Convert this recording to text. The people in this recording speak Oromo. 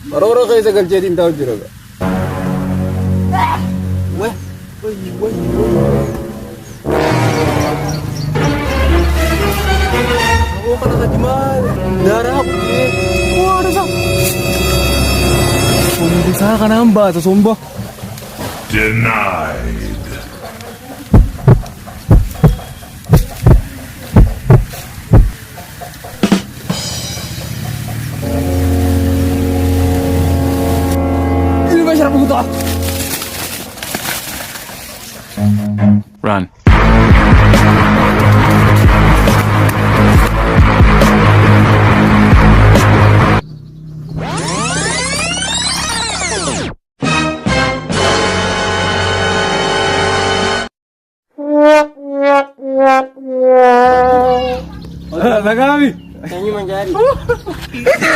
Orang-orang kayak segala jadi tahu juga. Wah, wah. Aku kan agak gimana? Darah aku ni. Wah, ada sak. Bisa kan hamba atau sumpah? Denied. Ini masyarakat buta. Run. Nagami. Yan yung mangyari.